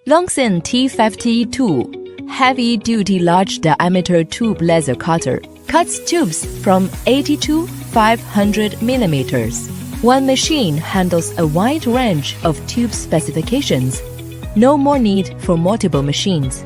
LX-T52 heavy-duty large-diameter tube laser cutter cuts tubes from 80 to 500 mm. One machine handles a wide range of tube specifications. No more need for multiple machines.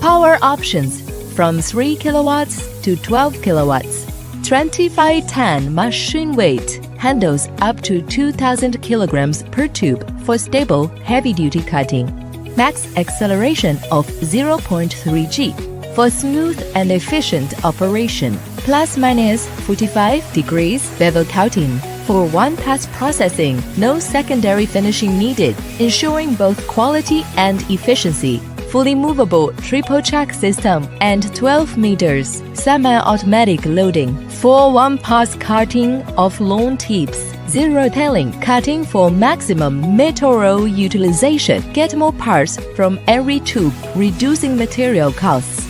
Power options from 3 kilowatts to 12 kilowatts. 25-ton machine weight handles up to 2,000 kilograms per tube for stable heavy-duty cutting. Max acceleration of 0.3 g for smooth and efficient operation. Plus/minus 45 degrees bevel coating for one-pass processing. No secondary finishing needed, ensuring both quality and efficiency. Fully movable triple check system and 12 meters semi-automatic loading for one-pass cutting of long tips. Zero tailing cutting for maximum material utilization. Get more parts from every tube, reducing material costs.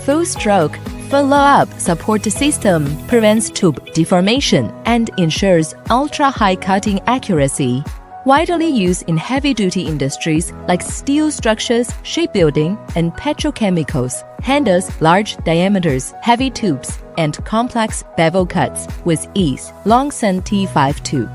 Full stroke follow-up support system prevents tube deformation and ensures ultra-high cutting accuracy. Widely used in heavy-duty industries like steel structures, shipbuilding, and petrochemicals. Handles large diameters, heavy tubes, and complex bevel cuts with ease. LX-T52.